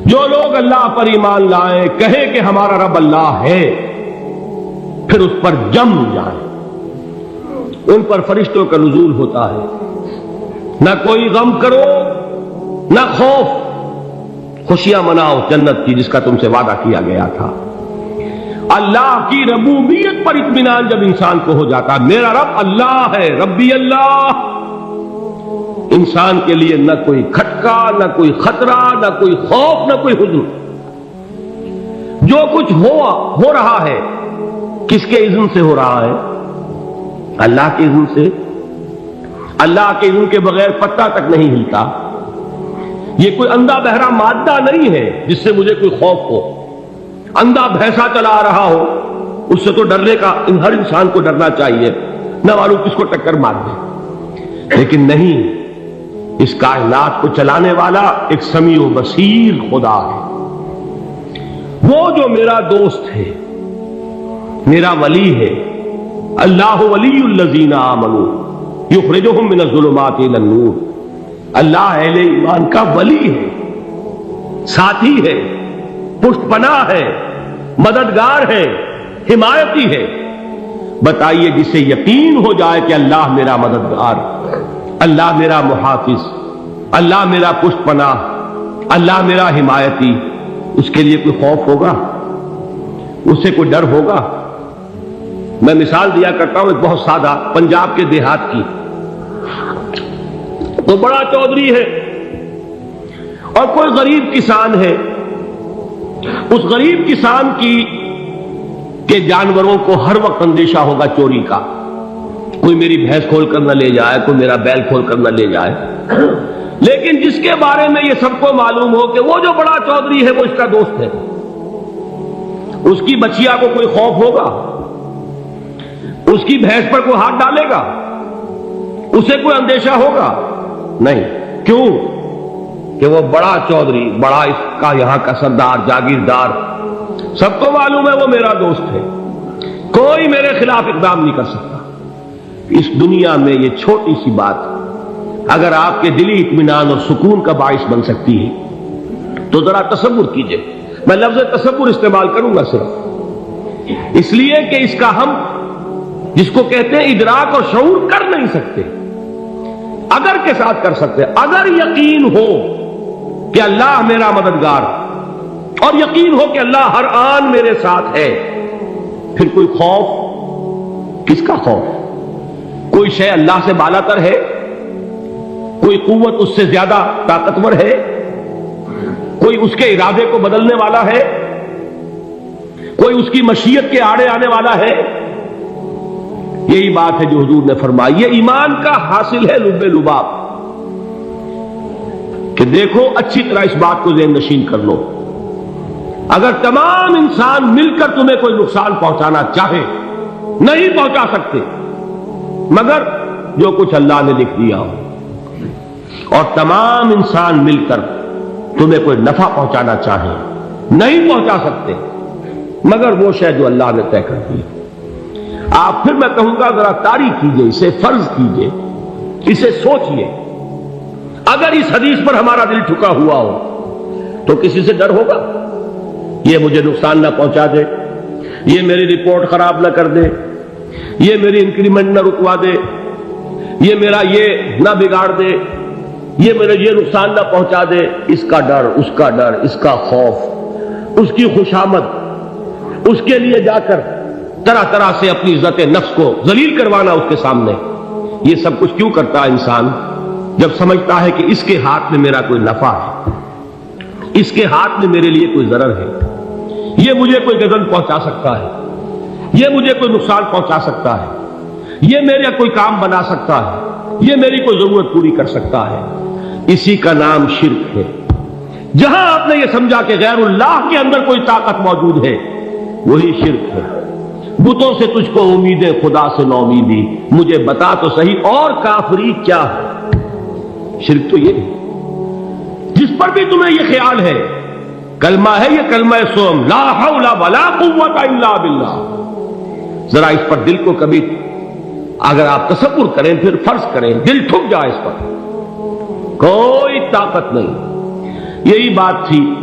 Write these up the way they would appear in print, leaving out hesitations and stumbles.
جو لوگ اللہ پر ایمان لائیں، کہیں کہ ہمارا رب اللہ ہے، پھر اس پر جم جائیں، ان پر فرشتوں کا نزول ہوتا ہے، نہ کوئی غم کرو نہ خوف، خوشیاں مناؤ جنت کی جس کا تم سے وعدہ کیا گیا تھا۔ اللہ کی ربوبیت پر اطمینان جب انسان کو ہو جاتا، میرا رب اللہ ہے، ربی اللہ، انسان کے لیے نہ کوئی کھٹکا، نہ کوئی خطرہ، نہ کوئی خوف، نہ کوئی حزن۔ جو کچھ ہو رہا ہے کس کے اذن سے ہو رہا ہے؟ اللہ کے اذن سے۔ اللہ کے اذن کے بغیر پتہ تک نہیں ہلتا۔ یہ کوئی اندھا بہرا مادہ نہیں ہے جس سے مجھے کوئی خوف ہو۔ اندھا بھینسا چلا آ رہا ہو، اس سے تو ڈرنے کا ہر انسان کو ڈرنا چاہیے، نہ معلوم کس کو ٹکر مار دے۔ لیکن نہیں، اس کائنات کو چلانے والا ایک سمیع و بصیر خدا ہے، وہ جو میرا دوست ہے، میرا ولی ہے۔ اللہ ولی الذین آمنوا یخرجہم من الظلمات الی النور۔ اللہ اہل ایمان کا ولی ہے، ساتھی ہے، پشت پناہ ہے، مددگار ہے، حمایتی ہے۔ بتائیے جسے یقین ہو جائے کہ اللہ میرا مددگار، اللہ میرا محافظ، اللہ میرا پشت پناہ، اللہ میرا حمایتی، اس کے لیے کوئی خوف ہوگا؟ اس سے کوئی ڈر ہوگا؟ میں مثال دیا کرتا ہوں ایک بہت سادہ، پنجاب کے دیہات کی۔ تو بڑا چودھری ہے اور کوئی غریب کسان ہے، اس غریب کسان کے جانوروں کو ہر وقت اندیشہ ہوگا چوری کا، کوئی میری بھینس کھول کر نہ لے جائے، کوئی میرا بیل کھول کر نہ لے جائے۔ لیکن جس کے بارے میں یہ سب کو معلوم ہو کہ وہ جو بڑا چودھری ہے وہ اس کا دوست ہے، اس کی بچیا کو کوئی خوف ہوگا؟ اس کی بھینس پر کوئی ہاتھ ڈالے گا؟ اسے کوئی اندیشہ ہوگا؟ نہیں۔ کیوں؟ کہ وہ بڑا چودھری، بڑا اس کا یہاں کا سردار، جاگیردار، سب کو معلوم ہے وہ میرا دوست ہے، کوئی میرے خلاف اقدام نہیں کر سکتا۔ اس دنیا میں یہ چھوٹی سی بات اگر آپ کے دلی اطمینان اور سکون کا باعث بن سکتی ہے تو ذرا تصور کیجئے۔ میں لفظ تصور استعمال کروں گا صرف اس لیے کہ اس کا ہم جس کو کہتے ہیں ادراک اور شعور کر نہیں سکتے، اگر کے ساتھ کر سکتے۔ اگر یقین ہو کہ اللہ میرا مددگار اور یقین ہو کہ اللہ ہر آن میرے ساتھ ہے، پھر کوئی خوف؟ کس کا خوف؟ کوئی شے اللہ سے بالاتر ہے؟ کوئی قوت اس سے زیادہ طاقتور ہے؟ کوئی اس کے ارادے کو بدلنے والا ہے؟ کوئی اس کی مشیت کے آڑے آنے والا ہے؟ یہی بات ہے جو حضور نے فرمائی، یہ ایمان کا حاصل ہے لب لباب، کہ دیکھو اچھی طرح اس بات کو ذہن نشین کر لو، اگر تمام انسان مل کر تمہیں کوئی نقصان پہنچانا چاہے نہیں پہنچا سکتے، مگر جو کچھ اللہ نے لکھ دیا ہو، اور تمام انسان مل کر تمہیں کوئی نفع پہنچانا چاہے نہیں پہنچا سکتے، مگر وہ شے جو اللہ نے طے کر دی۔ آپ پھر میں کہوں گا ذرا طاری کیجئے، اسے فرض کیجئے، اسے سوچئے۔ اگر اس حدیث پر ہمارا دل ٹھکا ہوا ہو تو کسی سے ڈر ہوگا؟ یہ مجھے نقصان نہ پہنچا دے، یہ میری رپورٹ خراب نہ کر دے، یہ میری انکریمنٹ نہ رکوا دے، یہ میرا یہ نہ بگاڑ دے، یہ میرے یہ نقصان نہ پہنچا دے۔ اس کا ڈر، اس کا ڈر، اس کا خوف، اس کی خوشامد، اس کے لیے جا کر طرح طرح سے اپنی عزت نفس کو ذلیل کروانا اس کے سامنے، یہ سب کچھ کیوں کرتا ہے انسان؟ جب سمجھتا ہے کہ اس کے ہاتھ میں میرا کوئی نفع ہے، اس کے ہاتھ میں میرے لیے کوئی ضرر ہے، یہ مجھے کوئی غضب پہنچا سکتا ہے، یہ مجھے کوئی نقصان پہنچا سکتا ہے، یہ میرا کوئی کام بنا سکتا ہے، یہ میری کوئی ضرورت پوری کر سکتا ہے، اسی کا نام شرک ہے۔ جہاں آپ نے یہ سمجھا کہ غیر اللہ کے اندر کوئی طاقت موجود ہے، وہی شرک ہے۔ بتوں سے تجھ کو امیدیں، خدا سے نو امیدی، مجھے بتا تو صحیح اور کافری کیا ہے؟ شرک تو یہ ہے۔ جس پر بھی تمہیں یہ خیال ہے، کلمہ ہے یہ کلمہ سوم، لا حول ولا قوت الا باللہ، ذرا اس پر دل کو کبھی اگر آپ تصور کریں، پھر فرض کریں، دل ٹھک جائے اس پر، کوئی طاقت نہیں۔ یہی بات تھی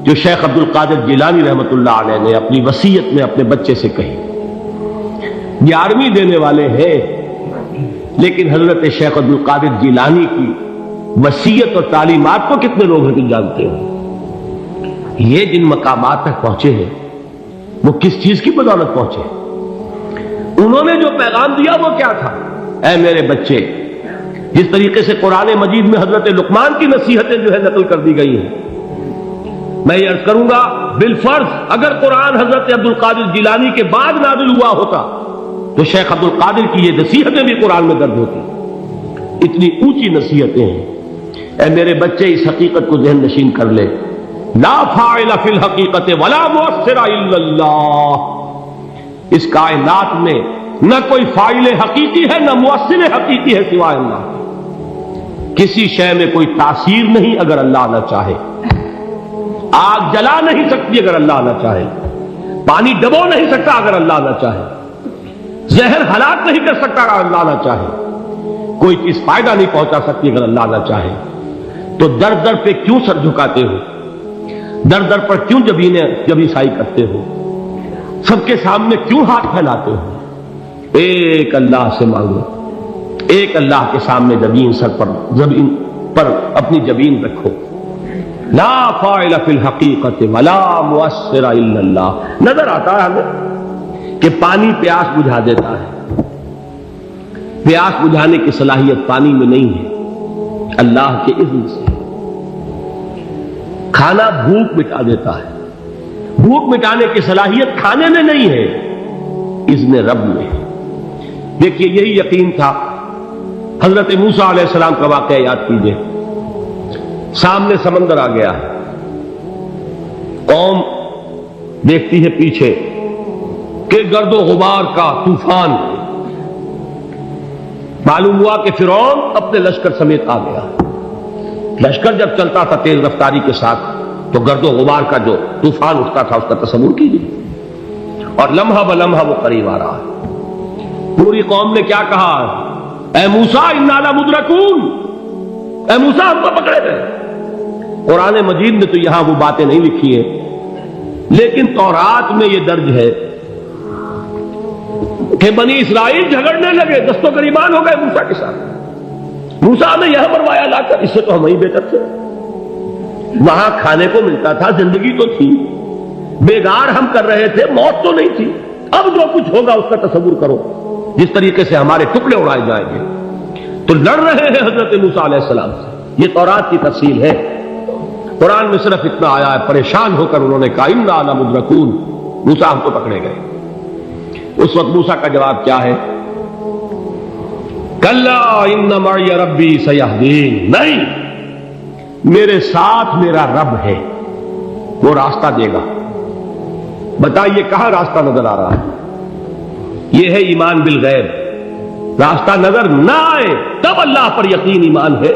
جو شیخ عبد القادر جیلانی رحمۃ اللہ علیہ نے اپنی وصیت میں اپنے بچے سے کہی. 11ویں دینے والے ہیں، لیکن حضرت شیخ عبد القادر جیلانی کی وصیت اور تعلیمات کو کتنے لوگ ہیں جانتے ہو؟ یہ جن مقامات تک پہنچے ہیں وہ کس چیز کی بدولت پہنچے؟ انہوں نے جو پیغام دیا وہ کیا تھا؟ اے میرے بچے، جس طریقے سے قرآن مجید میں حضرت لقمان کی نصیحتیں جو ہے نقل کر دی گئی ہیں، میں یہ عرض کروں گا بالفرض اگر قرآن حضرت عبد القادر جیلانی کے بعد نازل ہوا ہوتا تو شیخ عبد القادر کی یہ نصیحتیں بھی قرآن میں درج ہوتی. اتنی اونچی نصیحتیں ہیں. اے میرے بچے، اس حقیقت کو ذہن نشین کر لے، لا فاعل فی الحقیقت ولا مؤثر الا اللہ. اس کائنات میں نہ کوئی فاعل حقیقی ہے نہ مؤثر حقیقی ہے سوائے اللہ. کسی شے میں کوئی تاثیر نہیں اگر اللہ نہ چاہے. آگ جلا نہیں سکتی اگر اللہ نہ چاہے. پانی ڈبو نہیں سکتا اگر اللہ نہ چاہے. زہر ہلاک نہیں کر سکتا اگر اللہ نہ چاہے. کوئی چیز فائدہ نہیں پہنچا سکتی اگر اللہ نہ چاہے. تو در در پہ کیوں سر جھکاتے ہو؟ در در پر کیوں جبیں سائی کرتے ہو؟ سب کے سامنے کیوں ہاتھ پھیلاتے ہو؟ ایک اللہ سے مانگو. ایک اللہ کے سامنے زمین پر اپنی جبین رکھو. لا فاعل فی الحقیقت ولا مؤثر الا اللہ. نظر آتا ہے ہمیں کہ پانی پیاس بجھا دیتا ہے. پیاس بجھانے کی صلاحیت پانی میں نہیں ہے، اللہ کے اذن سے. کھانا بھوک مٹا دیتا ہے. بھوک مٹانے کی صلاحیت کھانے میں نہیں ہے، اذن رب میں. دیکھیے یہی یقین تھا. حضرت موسیٰ علیہ السلام کا واقعہ یاد کیجئے. سامنے سمندر آ گیا ہے. قوم دیکھتی ہے پیچھے کہ گرد و غبار کا طوفان. معلوم ہوا کہ فرعون اپنے لشکر سمیت آ گیا. لشکر جب چلتا تھا تیز رفتاری کے ساتھ تو گرد و غبار کا جو طوفان اٹھتا تھا اس کا تصور کیجیے. اور لمحہ بلمحہ وہ قریب آ رہا ہے. پوری قوم نے کیا کہا؟ اے موسیٰ انا لمدرکون. اے موسیٰ ہم کو پکڑے گئے. قرآن مجید میں تو یہاں وہ باتیں نہیں لکھی ہیں، لیکن تورات میں یہ درج ہے کہ بنی اسرائیل جھگڑنے لگے، دست و گریبان ہو گئے موسیٰ کے ساتھ. موسیٰ نے یہاں مروایا لا کر، اس سے تو ہم ہی بہتر تھے. وہاں کھانے کو ملتا تھا، زندگی تو تھی، بیگار ہم کر رہے تھے، موت تو نہیں تھی. اب جو کچھ ہوگا اس کا تصور کرو، جس طریقے سے ہمارے ٹکڑے اڑائے جائیں گے. تو لڑ رہے ہیں حضرت موسیٰ علیہ السلام سے. یہ تورات کی تفصیل ہے. قرآن میں صرف اتنا آیا ہے، پریشان ہو کر انہوں نے کہا انا لمدرکون. موسیٰ ہم کو پکڑے گئے. اس وقت موسیٰ کا جواب کیا ہے؟ کلا ان معی ربی سیہدین. نہیں، میرے ساتھ میرا رب ہے، وہ راستہ دے گا. بتائیے کہاں راستہ نظر آ رہا ہے؟ یہ ہے ایمان بالغیب. راستہ نظر نہ آئے تب اللہ پر یقین ایمان ہے.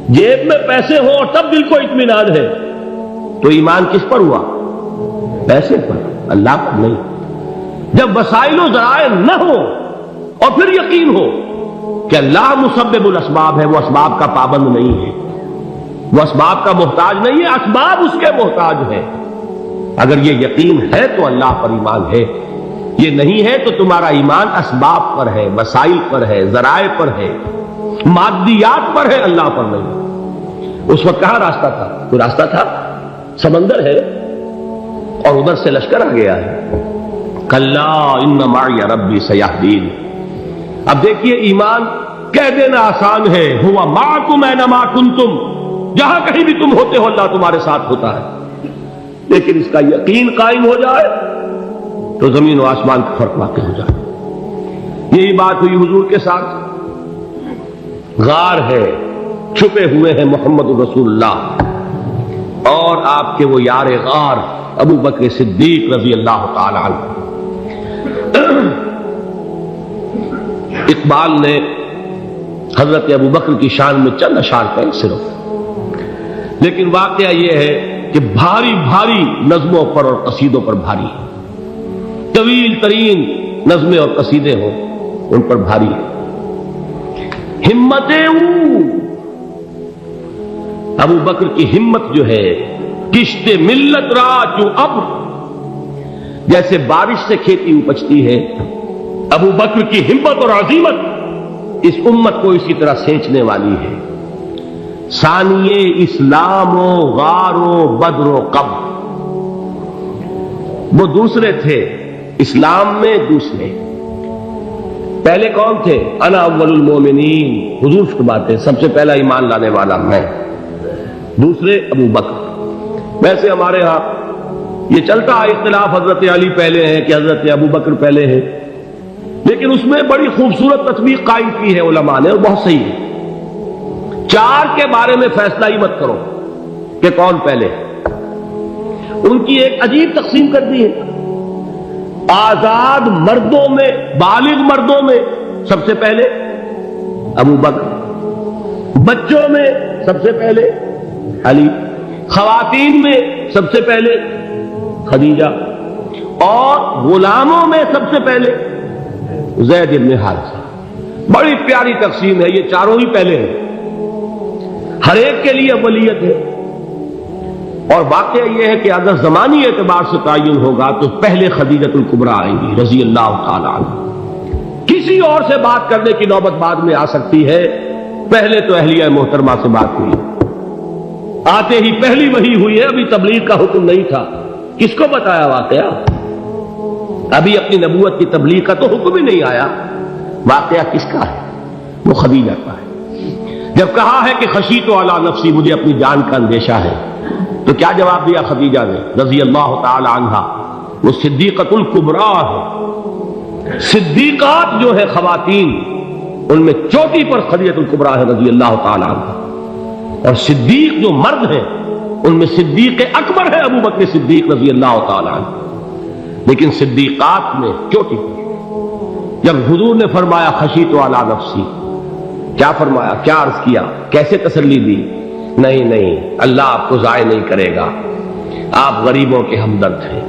جیب میں پیسے ہوں اور تب دل کو اطمینان ہے تو ایمان کس پر ہوا؟ پیسے پر، اللہ پر نہیں. جب وسائل و ذرائع نہ ہو اور پھر یقین ہو کہ اللہ مسبب الاسباب ہے، وہ اسباب کا پابند نہیں ہے، وہ اسباب کا محتاج نہیں ہے، اسباب اس کے محتاج ہے. اگر یہ یقین ہے تو اللہ پر ایمان ہے. یہ نہیں ہے تو تمہارا ایمان اسباب پر ہے، وسائل پر ہے، ذرائع پر ہے، مادیات پر ہے، اللہ پر نہیں. اس وقت کہاں راستہ تھا؟ کوئی راستہ تھا؟ سمندر ہے اور ادھر سے لشکر آ گیا ہے. کلا ان معی ربی سیہدین. اب دیکھیے ایمان کہہ دینا آسان ہے، ہوا معکم اینما کنتم. جہاں کہیں بھی تم ہوتے ہو اللہ تمہارے ساتھ ہوتا ہے. لیکن اس کا یقین قائم ہو جائے تو زمین و آسمان کا فرق واقع ہو جائے. یہی بات ہوئی حضور کے ساتھ. غار ہے، چھپے ہوئے ہیں محمد رسول اللہ اور آپ کے وہ یار غار ابو بکر صدیق رضی اللہ تعالی عنہ. اقبال نے حضرت ابو بکر کی شان میں چند اشعار کہے صرف، لیکن واقعہ یہ ہے کہ بھاری بھاری نظموں پر اور قصیدوں پر بھاری ہے. طویل ترین نظمیں اور قصیدے ہوں ان پر بھاری ہے. ہمتیں ابو بکر کی ہمت جو ہے کشت ملت را چوں ابر، جیسے بارش سے کھیتی اپجتی ہے، ابو بکر کی ہمت اور عزیمت اس امت کو اسی طرح سینچنے والی ہے۔ ثانیے اسلام و غار و بدر و قبر، وہ دوسرے تھے اسلام میں، دوسرے پہلے کون تھے؟ انا اول المومنین، حضور فرماتے ہیں سب سے پہلا ایمان لانے والا میں، دوسرے ابو بکر۔ ویسے ہمارے ہاں یہ چلتا ہے اختلاف، حضرت علی پہلے ہیں کہ حضرت ابو بکر پہلے ہیں، لیکن اس میں بڑی خوبصورت تطبیق قائم کی ہے علماء نے، اور بہت صحیح ہے۔ چار کے بارے میں فیصلہ ہی مت کرو کہ کون پہلے، ان کی ایک عجیب تقسیم کر دی ہے۔ آزاد مردوں میں، بالغ مردوں میں سب سے پہلے ابو بکر، بچوں میں سب سے پہلے علی، خواتین میں سب سے پہلے خدیجہ، اور غلاموں میں سب سے پہلے زید بن حارثہ۔ بڑی پیاری تقسیم ہے، یہ چاروں ہی پہلے ہیں، ہر ایک کے لیے اولیت ہے۔ اور واقعہ یہ ہے کہ اگر زمانی اعتبار سے تعین ہوگا تو پہلے خدیجۃ الکبریٰ آئیں گی رضی اللہ تعالی عنہ۔ کسی اور سے بات کرنے کی نوبت بعد میں آ سکتی ہے، پہلے تو اہلیہ محترمہ سے بات ہوئی، آتے ہی پہلی وحی ہوئی ہے، ابھی تبلیغ کا حکم نہیں تھا۔ کس کو بتایا واقعہ؟ ابھی اپنی نبوت کی تبلیغ کا تو حکم ہی نہیں آیا، واقعہ کس کا ہے؟ وہ خدیجہ کا ہے۔ جب کہا ہے کہ خشیت علی نفسی، مجھے اپنی جان کا اندیشہ ہے، تو کیا جواب دیا خدیجہ نے رضی اللہ تعالی عنہا؟ وہ صدیقۃ الکبریٰ ہے۔ صدیقات جو ہے خواتین، ان میں چوٹی پر خدیجۃ الکبریٰ ہے رضی اللہ تعالی عنہا، اور صدیق جو مرد ہیں ان میں صدیق اکبر ہے ابو بکر صدیق رضی اللہ تعالی عنہ، لیکن صدیقات میں چوٹی پر۔ جب حضور نے فرمایا خشیت علی نفسی، کیا فرمایا؟ کیا عرض کیا؟ کیسے تسلی دی؟ نہیں، اللہ آپ کو ضائع نہیں کرے گا، آپ غریبوں کے ہمدرد ہیں،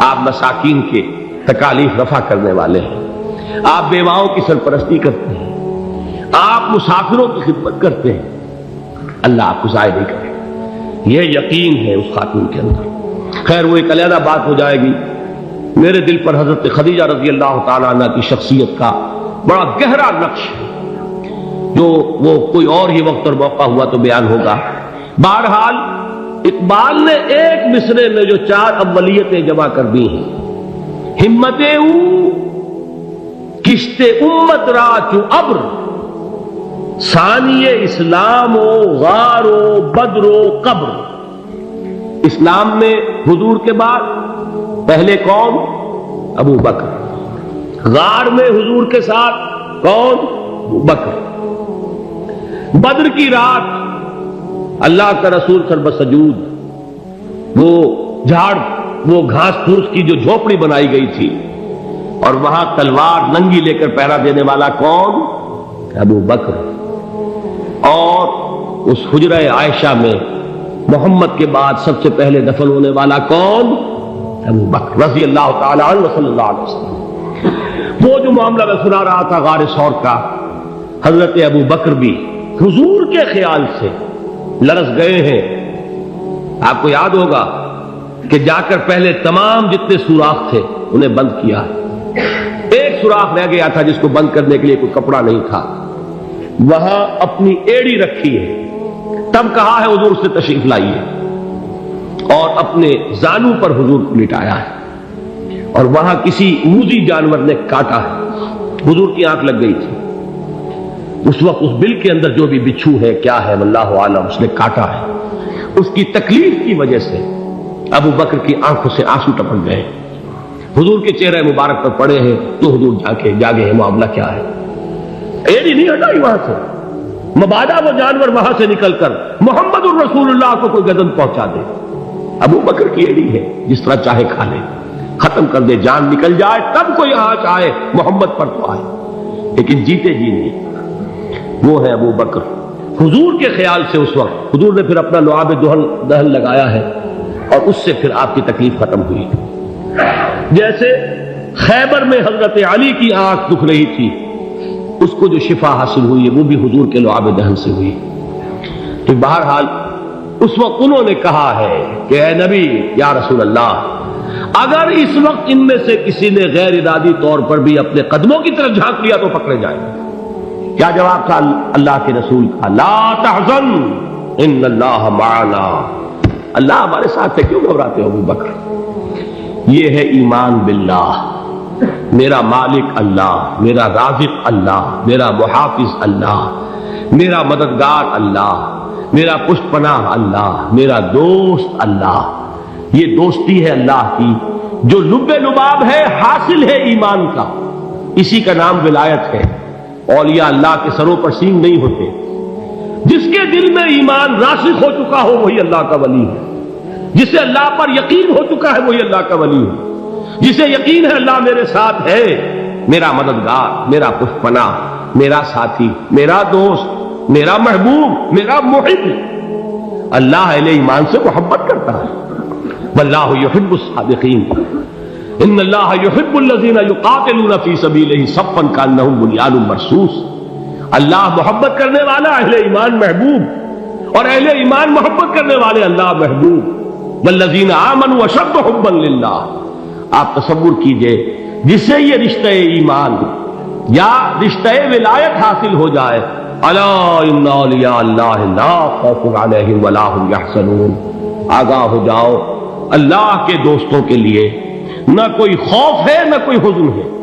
آپ مساکین کے تکالیف رفع کرنے والے ہیں، آپ بیواؤں کی سرپرستی کرتے ہیں، آپ مسافروں کی خدمت کرتے ہیں، اللہ آپ کو ضائع نہیں کرے گا۔ یہ یقین ہے اس خاتون کے اندر۔ خیر وہ ایک علیحدہ بات ہو جائے گی۔ میرے دل پر حضرت خدیجہ رضی اللہ تعالی عنہ کی شخصیت کا بڑا گہرا نقش ہے، جو وہ کوئی اور ہی وقت اور موقع ہوا تو بیان ہوگا۔ بہرحال اقبال نے ایک مصرے میں جو چار اولیتیں جمع کر دی ہیں، ہمت او کشت امت را چوں ابر، ثانی اسلام و غار و بدر و قبر۔ اسلام میں حضور کے بعد پہلے کون؟ ابو بکر۔ غار میں حضور کے ساتھ کون؟ ابو بکر۔ بدر کی رات اللہ کا رسول سر بسجود، وہ جھاڑ، وہ گھاس پھوس کی جو جھوپڑی بنائی گئی تھی، اور وہاں تلوار ننگی لے کر پہرا دینے والا کون؟ ابو بکر۔ اور اس حجرہ عائشہ میں محمد کے بعد سب سے پہلے دفن ہونے والا کون؟ ابو بکر رضی اللہ تعالی عنہ صلی اللہ علیہ وسلم۔ وہ جو معاملہ میں سنا رہا تھا غار ثور کا، حضرت ابو بکر بھی حضور کے خیال سے لرز گئے ہیں۔ آپ کو یاد ہوگا کہ جا کر پہلے تمام جتنے سوراخ تھے انہیں بند کیا، ایک سوراخ رہ گیا تھا جس کو بند کرنے کے لیے کوئی کپڑا نہیں تھا، وہاں اپنی ایڑی رکھی ہے، تب کہا ہے حضور سے تشریف لائیے، اور اپنے زانو پر حضور کو لٹایا ہے، اور وہاں کسی موذی جانور نے کاٹا ہے، حضور کی آنکھ لگ گئی تھی، اس وقت اس بل کے اندر جو بھی بچھو ہے کیا ہے واللہ عالم، اس نے کاٹا ہے، اس کی تکلیف کی وجہ سے ابو بکر کی آنکھوں سے آنسو ٹپک گئے، حضور کے چہرے مبارک پر پڑے ہیں، تو حضور جاگے ہیں، معاملہ کیا ہے؟ ایڑی نہیں ہٹائی وہاں سے، مبادا وہ جانور وہاں سے نکل کر محمد الرسول اللہ کو کوئی گزن پہنچا دے، ابو بکر کی ایڑی ہے، جس طرح چاہے کھا لے، ختم کر دے، جان نکل جائے تب کوئی آنچ آئے، محمد پر تو آئے، لیکن جیتے جی نہیں۔ وہ ہے ابو بکر حضور کے خیال سے۔ اس وقت حضور نے پھر اپنا لعاب دہن لگایا ہے، اور اس سے پھر آپ کی تکلیف ختم ہوئی۔ جیسے خیبر میں حضرت علی کی آنکھ دکھ رہی تھی، اس کو جو شفا حاصل ہوئی ہے وہ بھی حضور کے لعاب دہن سے ہوئی۔ تو بہرحال اس وقت انہوں نے کہا ہے کہ اے نبی یا رسول اللہ، اگر اس وقت ان میں سے کسی نے غیر ارادی طور پر بھی اپنے قدموں کی طرف جھانک لیا تو پکڑے جائیں گے۔ کیا جواب تھا اللہ کے رسول کا؟ لا تحزن ان اللہ معنا، اللہ ہمارے ساتھ ہے، کیوں گھبراتے ہو ابو بکر؟ یہ ہے ایمان باللہ، میرا مالک اللہ، میرا رازق اللہ، میرا محافظ اللہ، میرا مددگار اللہ، میرا پشت پناہ اللہ، میرا دوست اللہ۔ یہ دوستی ہے اللہ کی جو لب لباب ہے، حاصل ہے ایمان کا، اسی کا نام ولایت ہے۔ اولیاء اللہ کے سروں پر سینگ نہیں ہوتے، جس کے دل میں ایمان راسخ ہو چکا ہو وہی اللہ کا ولی ہے، جسے اللہ پر یقین ہو چکا ہے وہی اللہ کا ولی ہے، جسے یقین ہے اللہ میرے ساتھ ہے، میرا مددگار، میرا پشت پناہ، میرا ساتھی، میرا دوست، میرا محبوب، میرا محب۔ اللہ اہل ایمان سے محبت کرتا ہے۔ واللہ یحب الصادقین، ان اللہ یحب الذین یقاتلون فی سبیلہ صفا کانہم بنیان مرصوص۔ اللہ محبت کرنے والا، اہل ایمان محبوب، اور اہل ایمان محبت کرنے والے اللہ محبوب۔ والذین آمنوا اشد حبا للہ۔ آپ تصور کیجئے جسے یہ رشتہ ایمان یا رشتہ ولایت حاصل ہو جائے، الا ان اولیاء اللہ لا خوف علیہم ولا هم یحزنون، آگاہ ہو جاؤ، اللہ کے دوستوں کے لیے نہ کوئی خوف ہے نہ کوئی حزن ہے۔